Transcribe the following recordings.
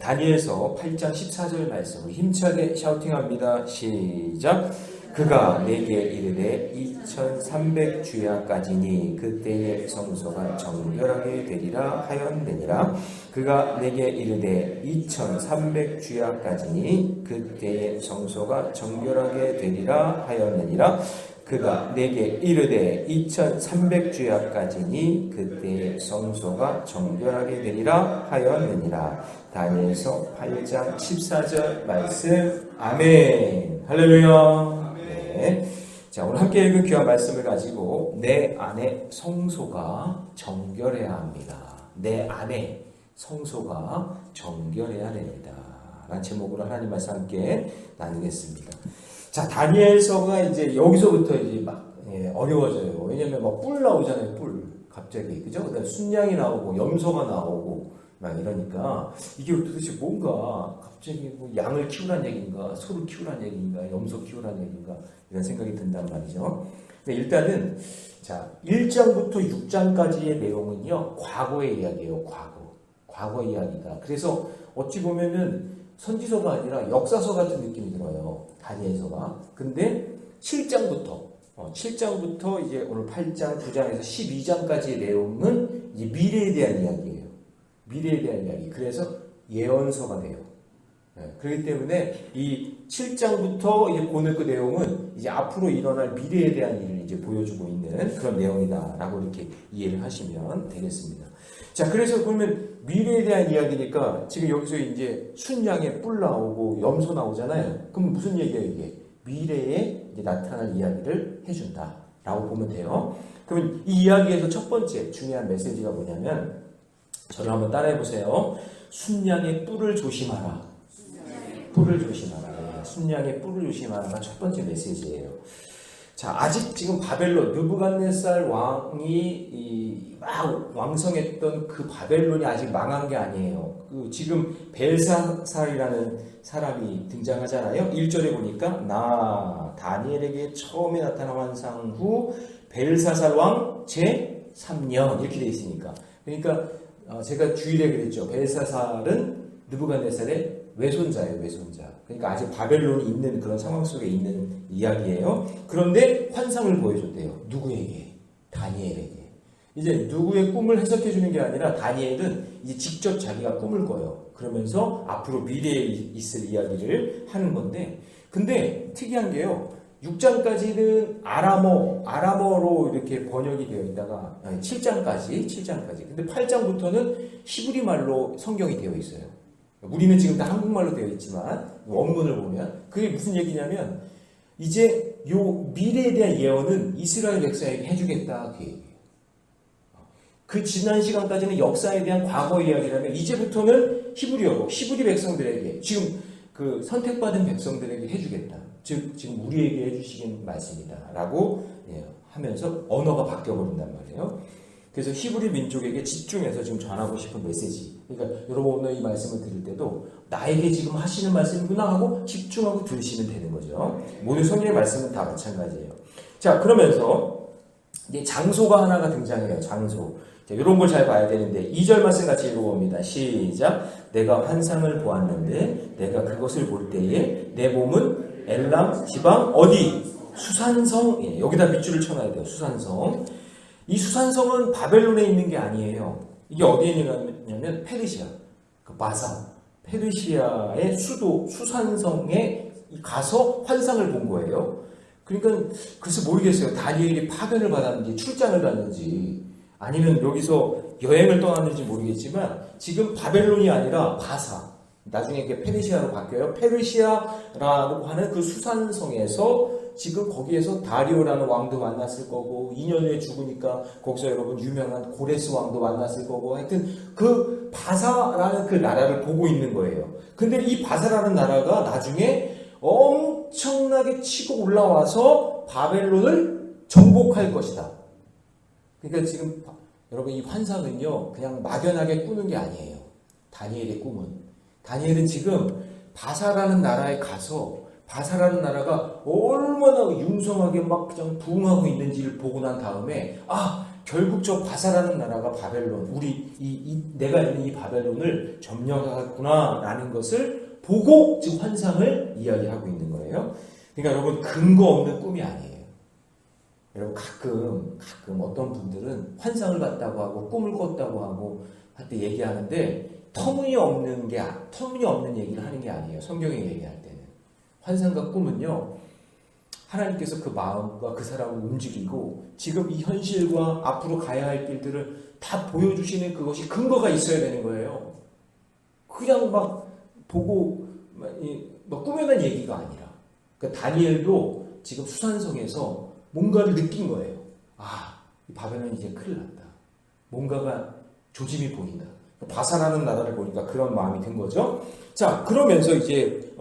다니엘서 8장 14절 말씀을 힘차게 샤우팅합니다. 시작. 그가 내게 이르되 2300주야까지니 그때의 성소가 정결하게 되리라 하였느니라. 그가 내게 이르되 2300주야까지니 그때의 성소가 정결하게 되리라 하였느니라. 그가 내게 이르되 2300주야까지니 그때의 성소가 정결하게 되리라 하였느니라. 다니엘서 8장 14절 말씀. 아멘. 할렐루야. 네. 자, 오늘 함께 읽은 귀한 말씀을 가지고 내 안에 성소가 정결해야 합니다. 내 안에 성소가 정결해야 됩니다. 라는 제목으로 하나님 말씀 함께 나누겠습니다. 자, 다니엘서가 이제 여기서부터 이제 막 어려워져요. 왜냐면 막 뿔 나오잖아요, 뿔. 갑자기. 그죠? 그다음에 순양이 나오고, 염소가 나오고, 막 이러니까, 이게 도대체 뭔가, 갑자기 뭐 양을 키우란 얘기인가, 소를 키우란 얘기인가, 염소 키우란 얘기인가, 이런 생각이 든단 말이죠. 근데 일단은, 자, 1장부터 6장까지의 내용은요, 과거의 이야기예요, 과거 이야기다. 그래서 어찌 보면은, 선지서가 아니라 역사서 같은 느낌이 들어요. 다니엘서가. 근데 7장부터 이제 오늘 8장, 9장에서 12장까지의 내용은 이제 미래에 대한 이야기예요. 미래에 대한 이야기. 그래서 예언서가 돼요. 그렇기 때문에 이 7장부터 이제 보는 그 내용은 이제 앞으로 일어날 미래에 대한 일을 이제 보여주고 있는 그런 내용이다라고 이렇게 이해를 하시면 되겠습니다. 자, 그래서 그러면 미래에 대한 이야기니까 지금 여기서 이제 순양에 뿔 나오고 염소 나오잖아요. 그럼 무슨 얘기예요, 이게? 미래에 이제 나타날 이야기를 해준다라고 보면 돼요. 그러면 이 이야기에서 첫 번째 중요한 메시지가 뭐냐면, 저를 한번 따라해 보세요. 순양의 뿔을 조심하라. 뿔을 조심하라. 순양의 뿔을 조심하라가 첫 번째 메시지예요. 자, 아직 지금 바벨론, 느부갓네살 왕이 막 왕성했던 그 바벨론이 아직 망한 게 아니에요. 그 지금 벨사살이라는 사람이 등장하잖아요. 1절에 보니까 나 다니엘에게 처음에 나타난 환상 후 벨사살 왕 제3년 이렇게 되어 있으니까. 그러니까 제가 주일에 그랬죠. 벨사살은 느부갓네살의 외손자예요, 외손자. 그러니까 아직 바벨론이 있는 그런 상황 속에 있는 이야기예요. 그런데 환상을 보여줬대요. 누구에게? 다니엘에게. 이제 누구의 꿈을 해석해 주는 게 아니라 다니엘은 이제 직접 자기가 꿈을 꿔요. 그러면서 앞으로 미래에 있을 이야기를 하는 건데, 근데 특이한 게요. 6장까지는 아람어로 이렇게 번역이 되어 있다가 7장까지. 근데 8장부터는 히브리 말로 성경이 되어 있어요. 우리는 지금 다 한국말로 되어 있지만 원문을 보면 그게 무슨 얘기냐면 이제 요 미래에 대한 예언은 이스라엘 백성에게 해주겠다 그 얘기예요. 그 지난 시간까지는 역사에 대한 과거 이야기라면 이제부터는 히브리어로 히브리 백성들에게 지금 그 선택받은 백성들에게 해주겠다. 즉 지금 우리에게 해주시긴 말씀이다라고 하면서 언어가 바뀌어버린단 말이에요. 그래서 히브리 민족에게 집중해서 지금 전하고 싶은 메시지. 그러니까 여러분 오늘 이 말씀을 들을 때도 나에게 지금 하시는 말씀이구나 하고 집중하고 들으시면 되는 거죠. 모든 성경의 말씀은 다 마찬가지예요. 자, 그러면서 이제 장소가 하나가 등장해요. 장소. 자, 이런 걸 잘 봐야 되는데 2절 말씀 같이 읽어봅니다. 시작. 내가 환상을 보았는데 내가 그것을 볼 때에 내 몸은 엘람 지방 어디? 수산성. 여기다 밑줄을 쳐놔야 돼요. 수산성. 이 수산성은 바벨론에 있는 게 아니에요. 이게 어디에 있냐면 페르시아, 그 바사, 페르시아의 수도 수산성에 가서 환상을 본 거예요. 그러니까 그래서 모르겠어요. 다니엘이 파견을 받았는지 출장을 갔는지 아니면 여기서 여행을 떠났는지 모르겠지만 지금 바벨론이 아니라 바사, 나중에 이게 페르시아로 바뀌어요. 페르시아라고 하는 그 수산성에서 지금 거기에서 다리오라는 왕도 만났을 거고 2년 후에 죽으니까 거기서 여러분 유명한 고레스 왕도 만났을 거고 하여튼 그 바사라는 그 나라를 보고 있는 거예요. 근데 이 바사라는 나라가 나중에 엄청나게 치고 올라와서 바벨론을 정복할 것이다. 그러니까 지금 여러분 이 환상은요 그냥 막연하게 꾸는 게 아니에요. 다니엘의 꿈은. 다니엘은 지금 바사라는 나라에 가서 바사라는 나라가 얼마나 융성하게 막 그냥 부흥하고 있는지를 보고 난 다음에 결국 저 바사라는 나라가 바벨론, 내가 있는 이 바벨론을 점령하겠구나라는 것을 보고 지금 환상을 이야기하고 있는 거예요. 그러니까 여러분, 근거 없는 꿈이 아니에요. 여러분, 가끔 어떤 분들은 환상을 봤다고 하고 꿈을 꿨다고 하고 할 때 얘기하는데 터무니없는 얘기를 하는 게 아니에요. 성경에 얘기할 때는 환상과 꿈은요, 하나님께서 그 마음과 그 사람을 움직이고 지금 이 현실과 앞으로 가야 할 길들을 다 보여주시는 그것이 근거가 있어야 되는 거예요. 그냥 막 보고 막 꾸며낸 얘기가 아니라. 그러니까 다니엘도 지금 수산성에서 뭔가를 느낀 거예요. 이 바벨론이 이제 큰일 났다. 뭔가가 조짐이 보인다. 바사라는 나라를 보니까 그런 마음이 든 거죠. 자, 그러면서 이제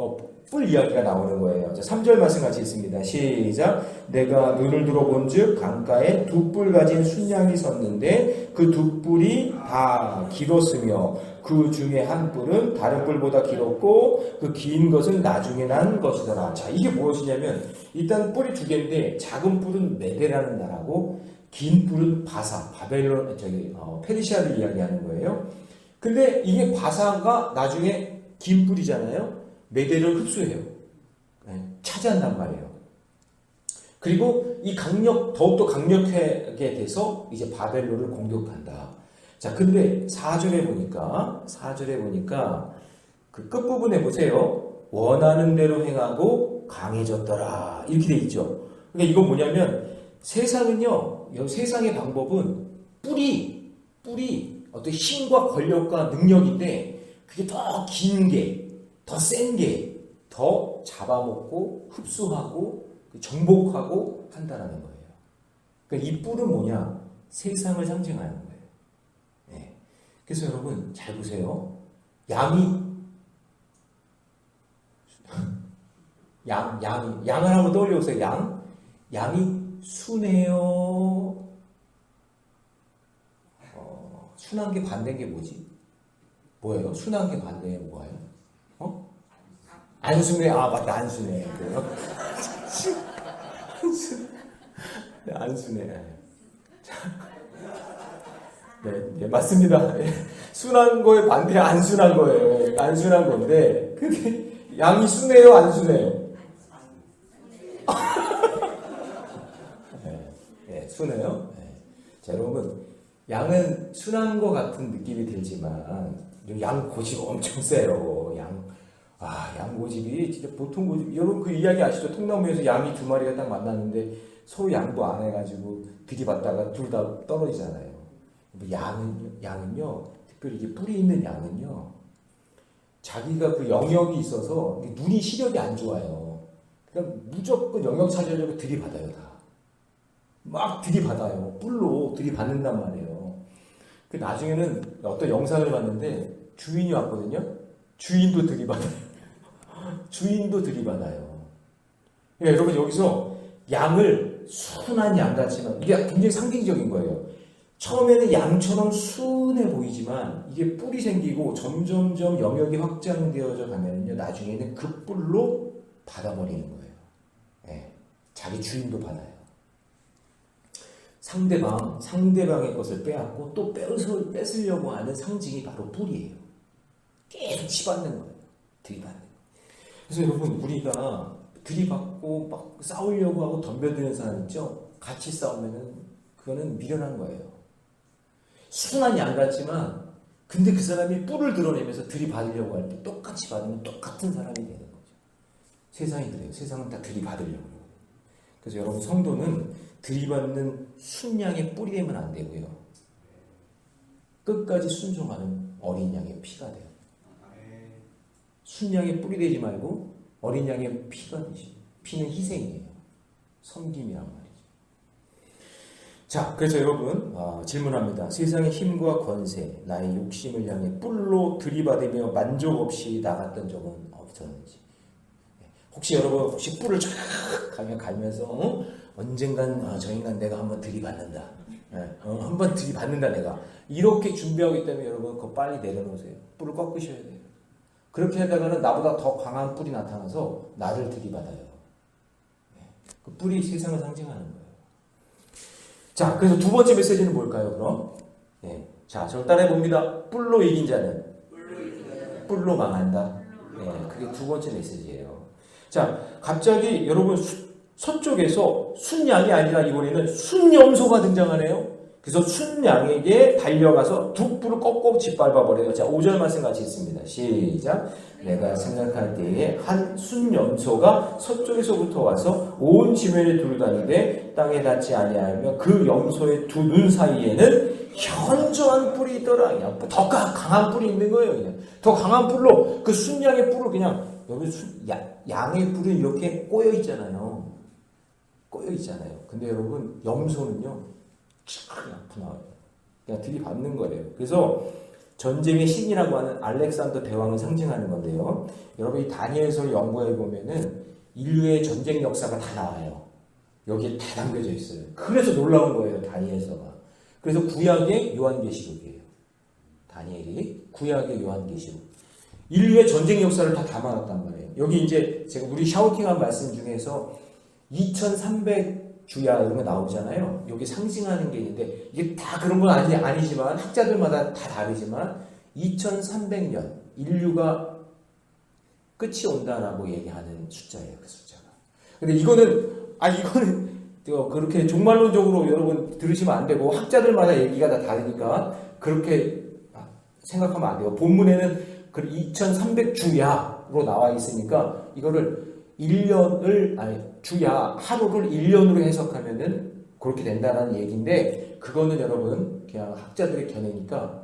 뿔 이야기가 나오는 거예요. 자, 3절 말씀 같이 있습니다. 시작. 내가 눈을 들어본 즉 강가에 두 뿔 가진 순양이 섰는데 그 두 뿔이 다 길었으며 그 중에 한 뿔은 다른 뿔보다 길었고 그 긴 것은 나중에 난 것이더라. 자, 이게 무엇이냐면 일단 뿔이 두 개인데 작은 뿔은 메대라는 나라고 긴 뿔은 바사, 바벨론, 페르시아를 이야기하는 거예요. 근데 이게 바사가 나중에 긴 뿔이잖아요. 메대를 흡수해요. 차지한단 말이에요. 그리고 더욱더 강력하게 돼서 이제 바벨론을 공격한다. 자, 근데 4절에 보니까 그 끝부분에 보세요. 원하는 대로 행하고 강해졌더라. 이렇게 돼 있죠. 그러니까 이건 뭐냐면 세상의 방법은 뿔이 어떤 힘과 권력과 능력인데 그게 더 긴 게, 더 센 게, 더 잡아먹고 흡수하고 정복하고 한다라는 거예요. 그러니까 이 뿔은 뭐냐? 세상을 상징하는 거예요. 네. 그래서 여러분 잘 보세요. 양을 한번 떠올려보세요. 양이 순해요. 순한 게 반대인 게 뭐예요? 순한 게 반대에 뭐예요? 안 순해. 맞다. 안 순해. 안 순해. 네, 맞습니다. 순한 거에 반대 안 순한 거예요. 안 순한 건데, 근데 양이 순해요, 안 순해요? 네, 순해요. 네. 자, 여러분, 양은 순한 것 같은 느낌이 들지만 양 고집 엄청 세요. 양 고집이 진짜 보통 고집. 여러분 그 이야기 아시죠? 통나무에서 양이 두 마리가 딱 만났는데 서로 양보 안 해가지고 들이받다가 둘 다 떨어지잖아요. 양은요, 특별히 이게 뿔이 있는 양은요, 자기가 그 영역이 있어서 눈이 시력이 안 좋아요. 그러니까 무조건 영역 차지하려고 들이받아요, 다. 막 들이받아요. 뿔로 들이받는단 말이에요. 그 나중에는 어떤 영상을 봤는데 주인이 왔거든요. 주인도 들이받아요. 그러니까 여러분 여기서 양을 순한 양 같지만 이게 굉장히 상징적인 거예요. 처음에는 양처럼 순해 보이지만 이게 뿔이 생기고 점점점 영역이 확장되어져 가면요, 나중에는 그 뿔로 받아버리는 거예요. 네. 자기 주인도 받아요. 상대방의 것을 빼앗고 또 뺏으려고 하는 상징이 바로 뿔이에요. 계속 치받는 거예요. 들이받는 거예요. 그래서 여러분, 우리가 들이받고 막 싸우려고 하고 덤벼드는 사람 있죠? 같이 싸우면은 그거는 미련한 거예요. 순한 양 같지만 근데 그 사람이 뿔을 드러내면서 들이받으려고 할 때 똑같이 받으면 똑같은 사람이 되는 거죠. 세상이 그래요. 세상은 다 들이받으려고. 그래서 여러분, 성도는 들이받는 순양의 뿔이 되면 안 되고요. 끝까지 순종하는 어린 양의 피가 돼요. 순양의 뿔이 되지 말고 어린 양의 피가 되지. 피는 희생이에요. 섬김이란 말이죠. 자, 그래서 여러분 질문합니다. 세상의 힘과 권세, 나의 욕심을 향해 뿔로 들이받으며 만족 없이 나갔던 적은 없었는지. 혹시 여러분 뿔을 쫙 갈면서 언젠간 저 인간 내가 한번 들이받는다. 한번 들이받는다 내가. 이렇게 준비하기 때문에 여러분 그거 빨리 내려놓으세요. 뿔을 꺾으셔야 돼요. 그렇게 하다가는 나보다 더 강한 뿔이 나타나서 나를 들이받아요. 그 뿔이 세상을 상징하는 거예요. 자, 그래서 두 번째 메시지는 뭘까요, 그럼? 네. 자, 저를 따라해 봅니다. 뿔로 이긴 자는 뿔로 망한다. 네, 그게 두 번째 메시지예요. 자, 갑자기 여러분 서쪽에서 순양이 아니라 이번에는 순염소가 등장하네요. 그래서 순양에게 달려가서 두 뿔을 꺾고 짓밟아버려요. 자, 5절 말씀 같이 있습니다. 시작. 내가 생각할 때에 한 순염소가 서쪽에서부터 와서 온 지면에 두루다니되 땅에 닿지 아니하며 그 염소의 두 눈 사이에는 현저한 뿔이 있더라. 그냥 더 강한 뿔이 있는 거예요. 그냥 더 강한 뿔로 그 순양의 뿔을 그냥 여기 양의 뿔은 이렇게 꼬여 있잖아요. 꼬여 있잖아요. 근데 여러분 염소는요. 그냥 나와요. 그냥 들이받는 거예요. 그래서 전쟁의 신이라고 하는 알렉산더 대왕을 상징하는 건데요. 여러분 이 다니엘서를 연구해 보면은 인류의 전쟁 역사가 다 나와요. 여기에 다 담겨져 있어요. 그래서 놀라운 거예요. 다니엘서가. 그래서 구약의 요한계시록이에요. 다니엘이 구약의 요한계시록. 인류의 전쟁 역사를 다 담아놨단 말이에요. 여기 이제 제가 우리 샤우팅한 말씀 중에서 2300 주야 이런 거 나오잖아요. 여기 상징하는 게 있는데 이게 다 그런 건 아니지만 학자들마다 다 다르지만 2300년 인류가 끝이 온다라고 얘기하는 숫자예요. 그 숫자가. 근데 이거는 그렇게 종말론적으로 여러분 들으시면 안 되고 학자들마다 얘기가 다 다르니까 그렇게 생각하면 안 돼요. 본문에는 2300주야로 나와 있으니까 이거를 1년을 주야 하루를 1년으로 해석하면은 그렇게 된다는 얘기인데 그거는 여러분 그냥 학자들의 견해니까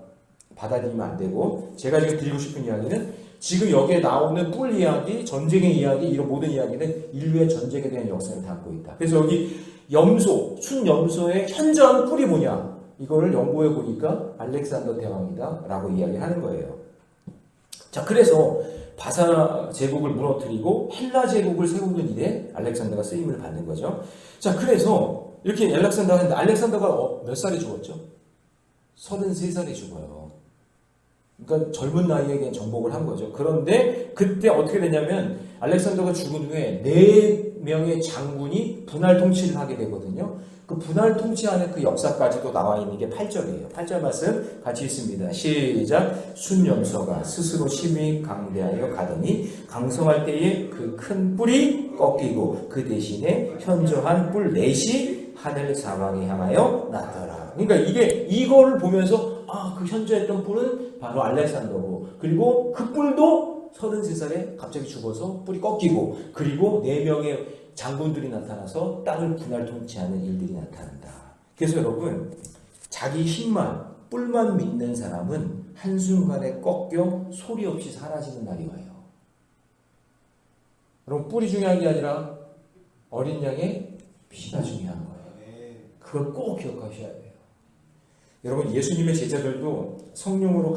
받아들이면 안 되고 제가 지금 드리고 싶은 이야기는 지금 여기에 나오는 뿔 이야기, 전쟁의 이야기 이런 모든 이야기는 인류의 전쟁에 대한 역사를 담고 있다. 그래서 여기 염소, 순염소의 현저한 뿔이 뭐냐 이거를 연구해 보니까 알렉산더 대왕이다 라고 이야기하는 거예요. 자, 그래서 바사 제국을 무너뜨리고 헬라 제국을 세우는 일에 알렉산더가 쓰임을 받는 거죠. 자, 그래서 이렇게 알렉산더가 했는데 알렉산더가 몇 살에 죽었죠? 33살에 죽어요. 그러니까 젊은 나이에 그냥 정복을 한 거죠. 그런데 그때 어떻게 되냐면 알렉산더가 죽은 후에 4명의 장군이 분할 통치를 하게 되거든요. 그 분할 통치하는 그 역사까지도 나와 있는 게 8절이에요. 8절 말씀 같이 있습니다. 시작. 순염소가 스스로 심히 강대하여 가더니 강성할 때에 그 큰 뿔이 꺾이고 그 대신에 현저한 뿔 넷이 하늘 사방에 향하여 나더라. 그러니까 이걸 보면서 그 현저했던 뿔은 바로 알렉산더고 그리고 그 뿔도 33살에 갑자기 죽어서 뿔이 꺾이고 그리고 4명의 장군들이 나타나서 땅을 분할 통치하는 일들이 나타난다. 그래서 여러분 자기 힘만 뿔만 믿는 사람은 한순간에 꺾여 소리 없이 사라지는 날이 와요. 여러분 뿔이 중요한 게 아니라 어린 양의 피가 중요한 거예요. 그걸 꼭 기억하셔야 돼요. 여러분 예수님의 제자들도 성령으로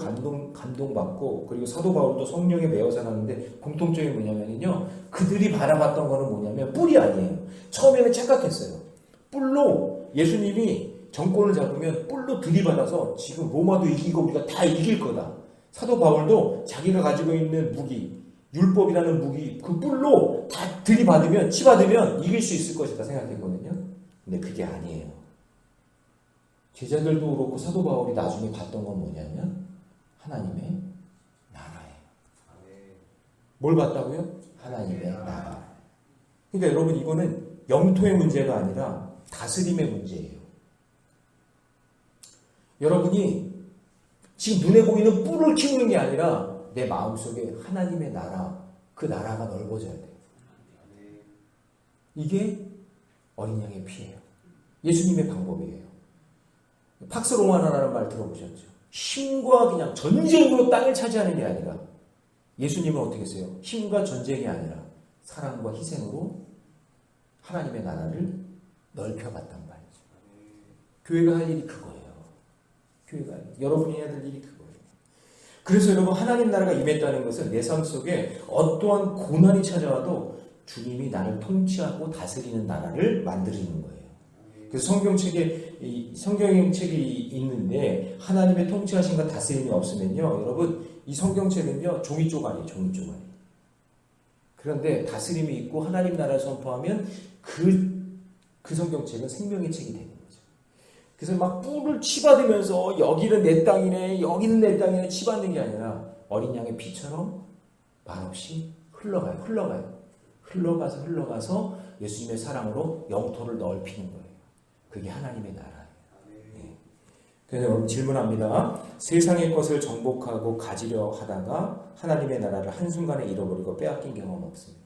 감동받고 그리고 사도 바울도 성령에 매여 살았는데 공통점이 뭐냐면요. 그들이 바라봤던 거는 뭐냐면 뿔이 아니에요. 처음에는 착각했어요. 뿔로 예수님이 정권을 잡으면 뿔로 들이받아서 지금 로마도 이기고 우리가 다 이길 거다. 사도 바울도 자기가 가지고 있는 무기, 율법이라는 무기 그 뿔로 다 들이받으면 치받으면 이길 수 있을 것이다 생각했거든요. 근데 그게 아니에요. 제자들도 그렇고 사도 바울이 나중에 봤던 건 뭐냐면 하나님의 나라예요. 뭘 봤다고요? 하나님의 나라. 그러니까 여러분 이거는 영토의 문제가 아니라 다스림의 문제예요. 여러분이 지금 눈에 보이는 뿔을 키우는 게 아니라 내 마음속에 하나님의 나라, 그 나라가 넓어져야 돼요. 이게 어린 양의 피예요. 예수님의 방법이에요. 팍스 로마나라는 말 들어보셨죠? 힘과 그냥 전쟁으로 땅을 차지하는 게 아니라 예수님은 어떻게 했어요? 힘과 전쟁이 아니라 사랑과 희생으로 하나님의 나라를 넓혀갔단 말이죠. 교회가 할 일이 그거예요. 교회가 여러분이 해야 될 일이 그거예요. 그래서 여러분 하나님 나라가 임했다는 것은 내 삶 속에 어떠한 고난이 찾아와도 주님이 나를 통치하고 다스리는 나라를 만드는 거예요. 그래서 성경책이 있는데 하나님의 통치하심과 다스림이 없으면요, 여러분 이 성경책은요 종이 쪼가리예요, 종이 쪼가리. 그런데 다스림이 있고 하나님 나라를 선포하면 그 성경책은 생명의 책이 되는 거죠. 그래서 막 뿔을 치받으면서 여기는 내 땅이네, 여기는 내 땅이네 치받는 게 아니라 어린 양의 피처럼 말없이 흘러가서 예수님의 사랑으로 영토를 넓히는 거예요. 그게 하나님의 나라예요. 그래서 여러분 질문합니다. 세상의 것을 정복하고 가지려 하다가 하나님의 나라를 한순간에 잃어버리고 빼앗긴 경험 없습니까?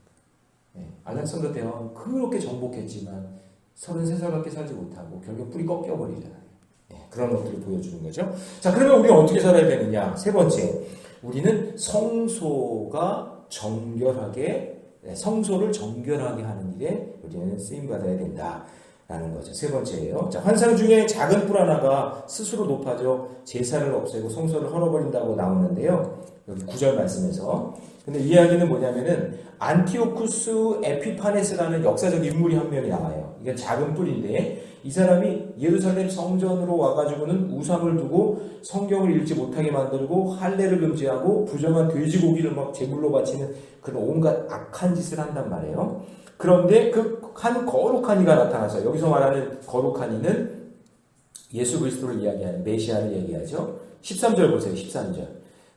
알렉산더 대왕은 그렇게 정복했지만 33살밖에 살지 못하고 결국 뿔이 꺾여버리잖아요. 그런 것들을 보여주는 거죠. 자, 그러면 우리가 어떻게 살아야 되느냐? 세 번째, 우리는 성소를 정결하게 하는 일에 우리는 쓰임받아야 된다라는 거죠. 세 번째예요. 자, 환상 중에 작은 뿔 하나가 스스로 높아져 제사를 없애고 성소를 헐어버린다고 나오는데요. 여기 9절 말씀에서. 근데 이야기는 뭐냐면은 안티오쿠스 에피파네스라는 역사적 인물이 한 명이 나와요. 이게 작은 뿔인데 이 사람이 예루살렘 성전으로 와가지고는 우상을 두고 성경을 읽지 못하게 만들고 할례를 금지하고 부정한 돼지고기를 막 제물로 바치는 그런 온갖 악한 짓을 한단 말이에요. 그런데 그 한 거룩한 이가 나타나서 여기서 말하는 거룩한 이는 예수 그리스도를 이야기하는 메시아를 얘기하죠. 13절 보세요. 13절.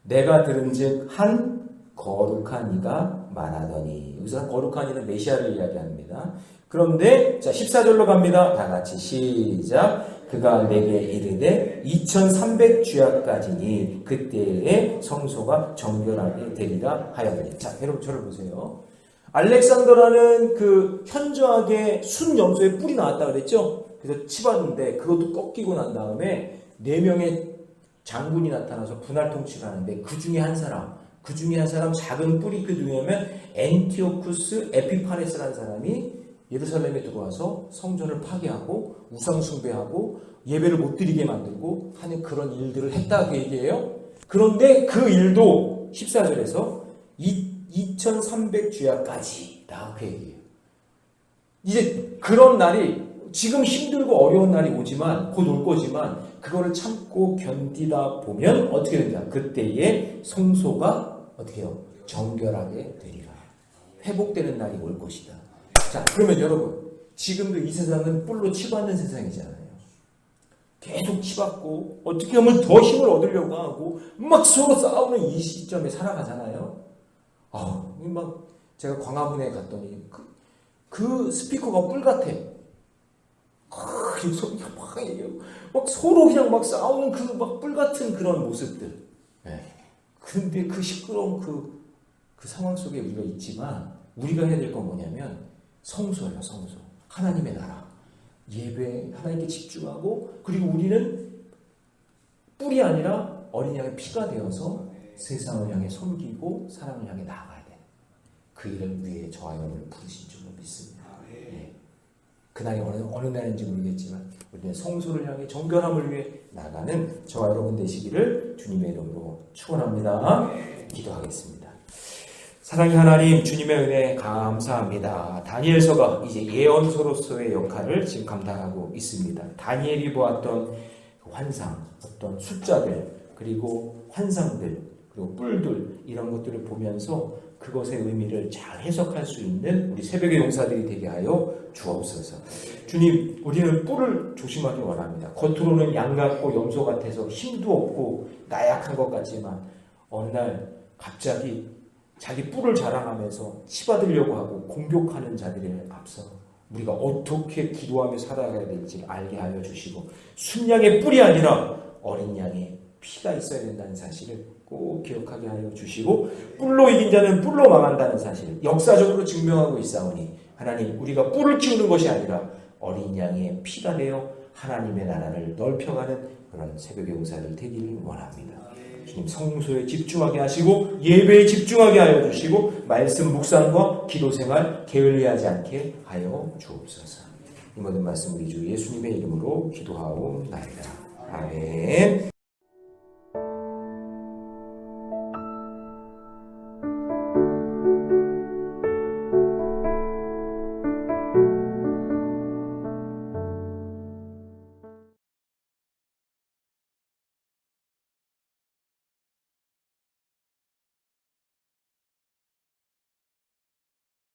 내가 들은즉 한 거룩한 이가 말하더니, 여기서 거룩한 이는 메시아를 이야기합니다. 그런데 자 14절로 갑니다. 다 같이 시작. 그가 내게 이르되 2300주야까지니 그때에 성소가 정결하게 되리라 하였더니. 자, 여러분 저를 보세요. 알렉산더라는 그 현저하게 순 염소에 뿔이 나왔다 그랬죠. 그래서 치봤는데 그것도 꺾이고 난 다음에 4명의 장군이 나타나서 분할 통치를 하는데 그 중에 한 사람 작은 뿔이 그 누구냐면 엔티오쿠스 에피파네스라는 사람이 예루살렘에 들어와서 성전을 파괴하고 우상 숭배하고 예배를 못 드리게 만들고 하는 그런 일들을 했다고 얘기해요. 그런데 그 일도 14절에서 2300주야까지 다 그 얘기해요. 이제 그런 날이 지금 힘들고 어려운 날이 오지만 곧 올 거지만 그거를 참고 견디다 보면 어떻게 된다? 그때에 성소가 어떻게 해요? 정결하게 되리라. 회복되는 날이 올 것이다. 자, 그러면 여러분 지금도 이 세상은 뿔로 치받는 세상이잖아요. 계속 치받고 어떻게 하면 더 힘을 얻으려고 하고 막 서로 싸우는 이 시점에 살아가잖아요. 막 제가 광화문에 갔더니 그 스피커가 뿔 같아. 막 서로 그냥 막 싸우는 그 막 뿔 같은 그런 모습들. 근데 그 시끄러운 그 상황 속에 우리가 있지만 우리가 해야 될 건 뭐냐면 성소예요, 성소. 하나님의 나라. 예배, 하나님께 집중하고 그리고 우리는 뿔이 아니라 어린 양의 피가 되어서 세상을 향해 섬기고 사람을 향해 나아가야 돼. 그 일을 위해 저와 여러분을 부르신 줄로 믿습니다. 그날이 어느 날인지 모르겠지만 우리는 성소를 향해 정결함을 위해 나가는 저와 여러분 되시기를 주님의 이름으로 축원합니다. 기도하겠습니다. 사랑의 하나님, 주님의 은혜 감사합니다. 다니엘서가 이제 예언서로서의 역할을 지금 감당하고 있습니다. 다니엘이 보았던 환상, 어떤 숫자들, 그리고 환상들, 그리고 뿔들 이런 것들을 보면서 그것의 의미를 잘 해석할 수 있는 우리 새벽의 용사들이 되게 하여 주옵소서. 주님, 우리는 뿔을 조심하기 원합니다. 겉으로는 양 같고 염소 같아서 힘도 없고 나약한 것 같지만 어느 날 갑자기 자기 뿔을 자랑하면서 치받으려고 하고 공격하는 자들에 앞서 우리가 어떻게 기도하며 살아가야 될지 알게 하여 주시고 순양의 뿔이 아니라 어린 양의 피가 있어야 된다는 사실을 꼭 기억하게 하여 주시고 뿔로 이긴 자는 뿔로 망한다는 사실 역사적으로 증명하고 있사오니 하나님, 우리가 뿔을 키우는 것이 아니라 어린 양의 피가 되어 하나님의 나라를 넓혀가는 그런 새벽의 용사들 되기를 원합니다. 주님, 성소에 집중하게 하시고 예배에 집중하게 하여 주시고 말씀 묵상과 기도생활 게을리하지 않게 하여 주옵소서. 이 모든 말씀 우리 주 예수님의 이름으로 기도하옵나이다. 아멘.